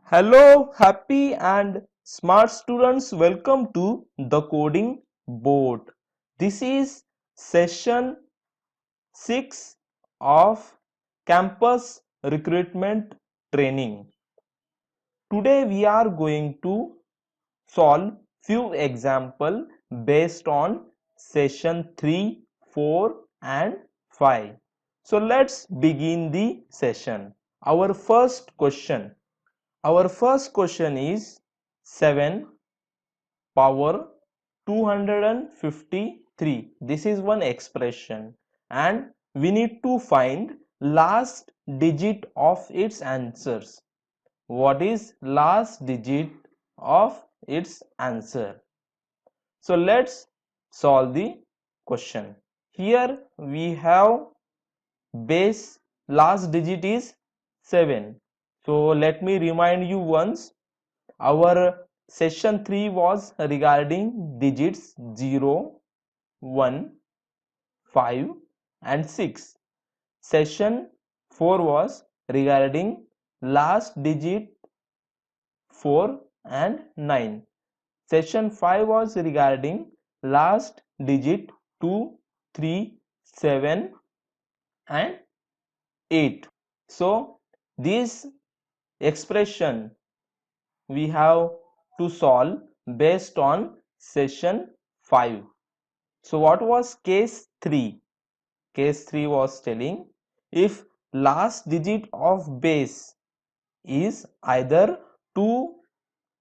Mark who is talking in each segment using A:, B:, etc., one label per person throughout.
A: Hello, happy and smart students. Welcome to the coding board. This is session 6 of campus recruitment training. Today we are going to solve few example based on session 3, 4 and 5. So let's begin the session. Our first question is 7 power 253. This is one expression and we need to find last digit of its answers. What is last digit of its answer? So let's solve the question. Here we have base last digit is 7. So let me remind you once. Our session 3 was regarding digits 0, 1, 5 and 6. Session 4 was regarding last digit 4 and 9. Session 5 was regarding last digit 2, 3, 7 and 8. So this expression we have to solve based on session 5. So what was case 3? Case 3 was telling if last digit of base is either 2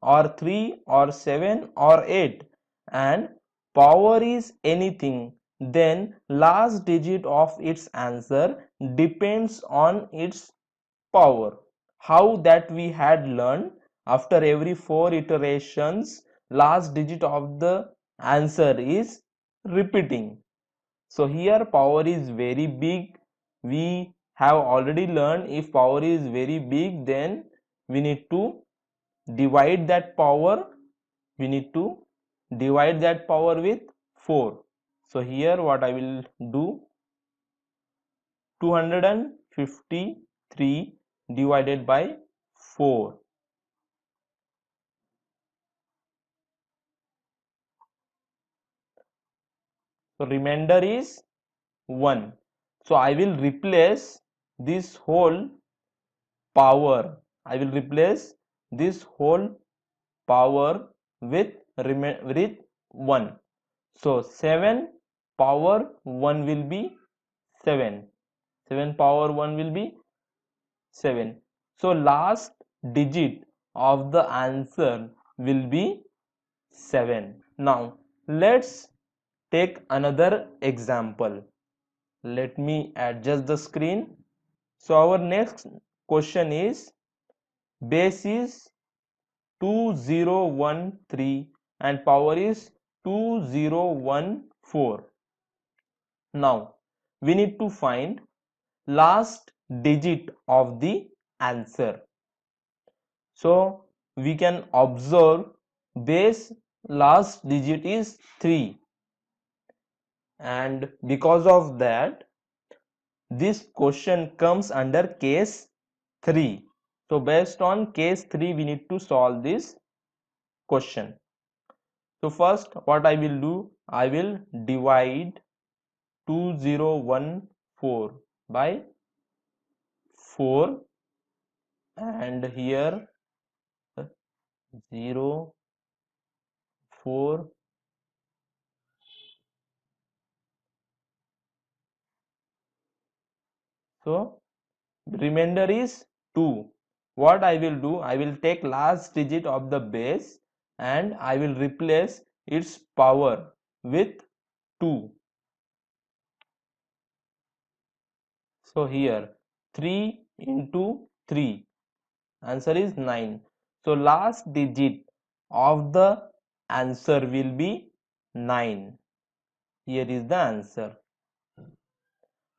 A: or 3 or 7 or 8 and power is anything, then last digit of its answer depends on its power. How that we had learned, after every 4 iterations last digit of the answer is repeating. So here power is very big. We have already learned if power is very big, then we need to divide that power. We need to divide that power with 4. So here what I will do, 253 divided by 4. So remainder is 1. So I will replace this whole power. I will replace this whole power with 1. So 7 power 1 will be 7. 7 power 1 will be 7. So last digit of the answer will be 7. Now let's take another example. Let me adjust the screen. So our next question is base is 2013 and power is 2014. Now we need to find last digit of the answer. So we can observe base last digit is 3 and because of that this question comes under case 3. So based on case 3 we need to solve this question. So first what I will do, I will divide 2014 by 4 and here 0, 4. So remainder is 2. What I will do, I will take last digit of the base and I will replace its power with 2. So here 3 into 3, answer is 9. So last digit of the answer will be 9. Here is the answer.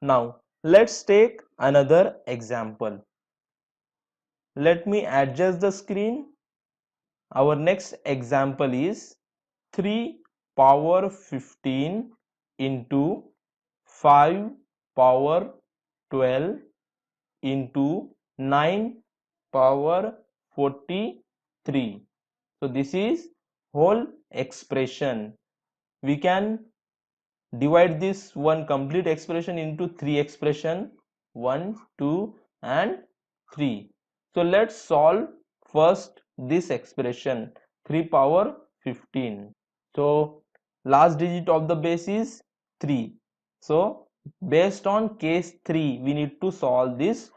A: Now let's take another example. Let me adjust the screen. Our next example is 3 power 15 into 5 power 12 into 9 power 43. So this is whole expression. We can divide this one complete expression into three expression, 1, 2 and 3. So let's solve first this expression, 3 power 15. So last digit of the base is 3. So based on case 3 we need to solve this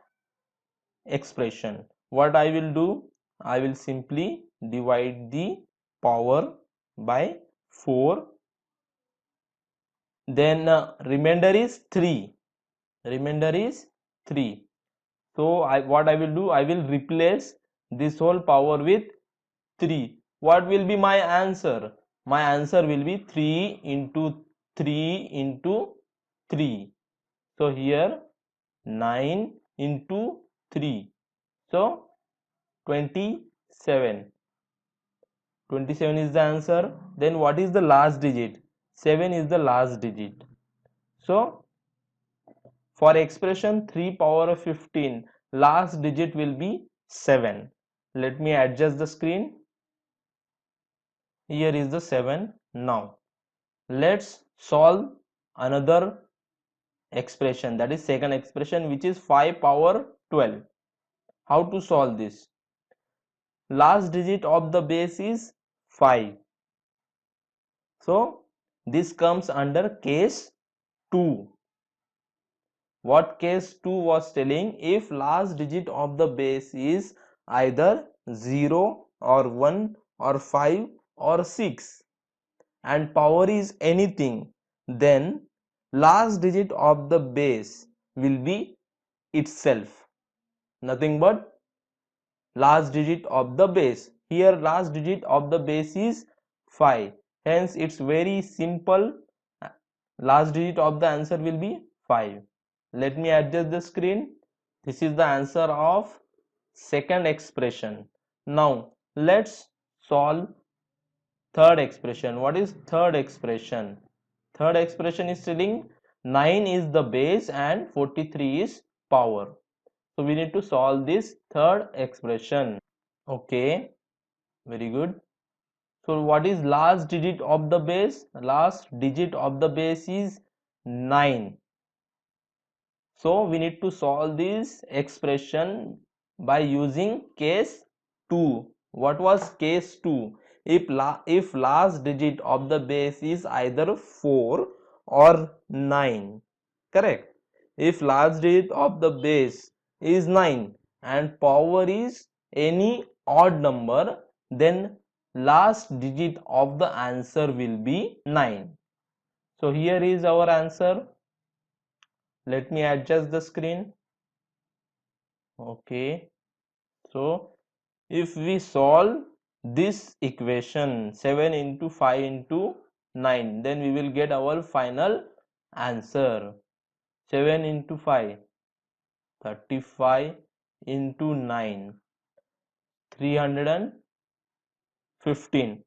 A: expression. What I will do, I will simply divide the power by 4, then remainder is 3. Remainder is 3. So what I will do, I will replace this whole power with 3. What will be my answer? My answer will be 3 into 3 into 3. So here 9 into 3. So 27. 27 is the answer. Then what is the last digit? 7 is the last digit. So for expression 3 power of 15, last digit will be 7. Let me adjust the screen. Here is the 7. Now let's solve another expression, that is second expression, which is 5 power 12. How to solve this? Last digit of the base is 5. So this comes under case 2. What case 2 was telling? If last digit of the base is either 0 or 1 or 5 or 6 and power is anything, then last digit of the base will be itself, nothing but last digit of the base. Here last digit of the base is 5, hence it's very simple. Last digit of the answer will be 5. Let me adjust the screen. This is the answer of second expression. Now let's solve third expression. What is third expression? Third expression is telling 9 is the base and 43 is power. So we need to solve this third expression. Okay, very good. So what is last digit of the base? Last digit of the base is 9. So we need to solve this expression by using case 2. What was case 2? If last digit of the base is either 4 or 9, correct? If last digit of the base is 9 and power is any odd number, then last digit of the answer will be 9. So here is our answer. Let me adjust the screen. Okay, so if we solve this equation 7 into 5 into 9, then we will get our final answer. 7 into 5, 35 into 9, 315.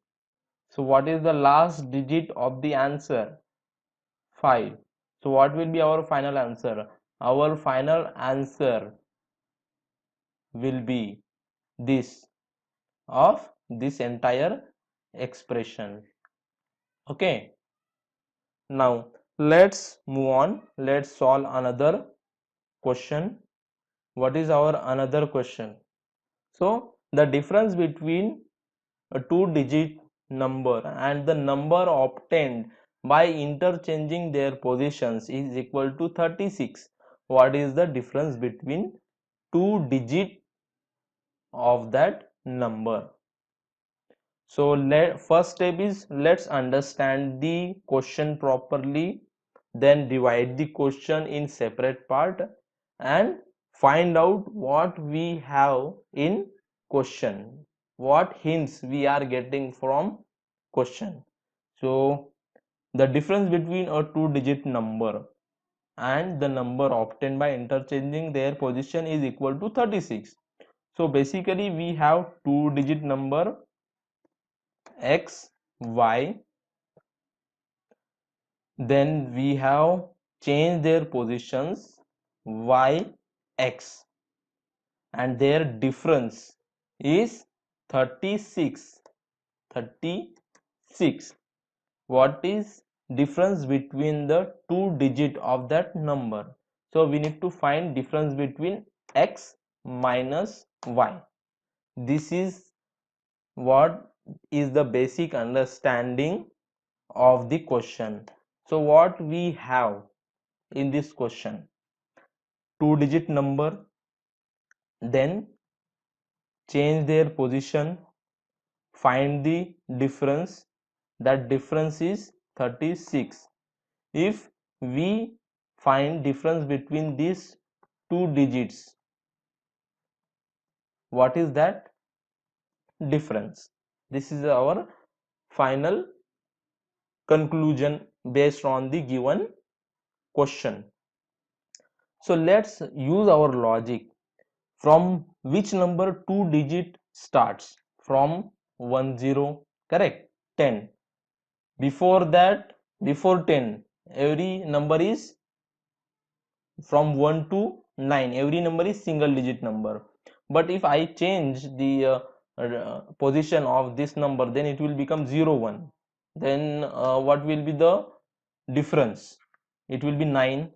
A: So what is the last digit of the answer? 5. So what will be our final answer? Our final answer will be this of this entire expression. Okay, now let's move on. Let's solve another question. What is our another question? So the difference between a two-digit number and the number obtained by interchanging their positions is equal to 36. What is the difference between two digit of that number? So first step is, let's understand the question properly, then divide the question in separate part and find out what we have in question, what hints we are getting from question. So the difference between a two-digit number and the number obtained by interchanging their position is equal to 36. So basically we have two-digit number x, y, then we have changed their positions y, x, and their difference is 36. 36. What is difference between the two digit of that number? So we need to find difference between x minus y. This is what is the basic understanding of the question. So what we have in this question? Two digit number, then change their position, find the difference. That difference is 36. If we find difference between these two digits, what is that difference? This is our final conclusion based on the given question. So let's use our logic. From which number two digit starts? From 10, correct? 10. Before that, before 10, every number is from 1 to 9. Every number is single digit number. But if I change the position of this number, then it will become 0, 1. Then what will be the difference? It will be 9.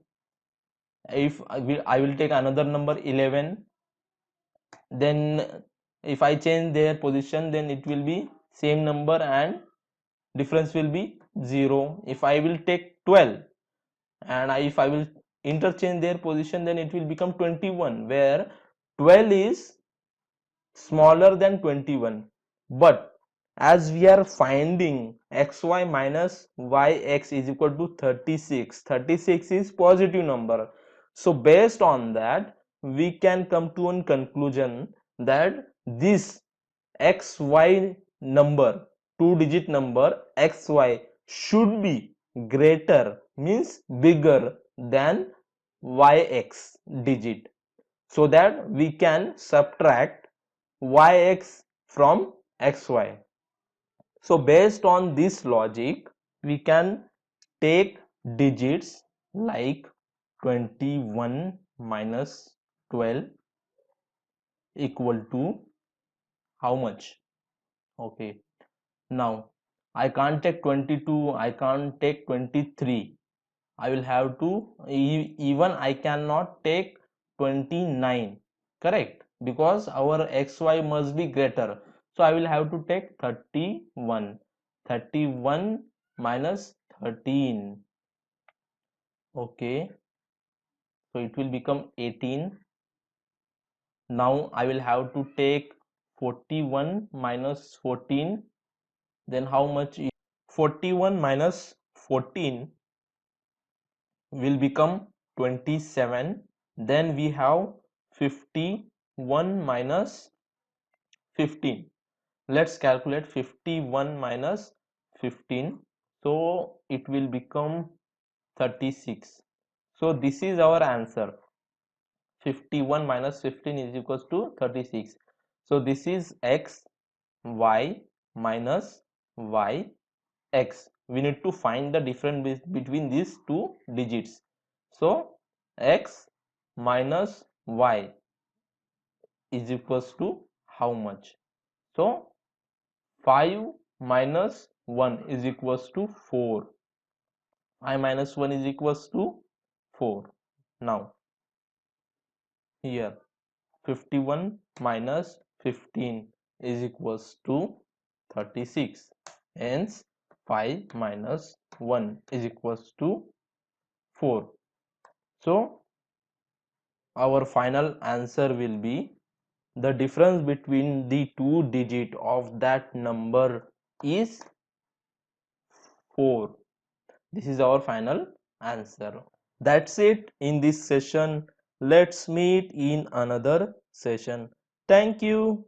A: If I will take another number 11, then if I change their position, then it will be same number and difference will be 0. If I will take 12 and if I will interchange their position, then it will become 21, where 12 is smaller than 21. But as we are finding xy minus yx is equal to 36, 36 is positive number. So based on that, we can come to a conclusion that this xy number, two digit number xy, should be greater, means bigger than yx digit, so that we can subtract yx from xy. So based on this logic, we can take digits like 21 minus 12 equal to how much? Okay, now I can't take 22, I can't take 23. I will have to, even I cannot take 29, correct? Because our xy must be greater. So I will have to take 31. 31 minus 13. Okay, so it will become 18. Now I will have to take 41 minus 14. Then how much is 41 minus 14 will become 27. Then we have 51 minus 15. Let's calculate 51 minus 15. So it will become 36. So this is our answer. 51 minus 15 is equals to 36. So this is x, y minus y, x. We need to find the difference between these two digits. So x minus y is equals to how much? So 5 minus 1 is equals to 4. I minus 1 is equals to 4. Now here 51 minus 15 is equals to 36. Hence 5 minus 1 is equals to 4. So our final answer will be the difference between the two digit of that number is 4. This is our final answer. That's it in this session. Let's meet in another session. Thank you.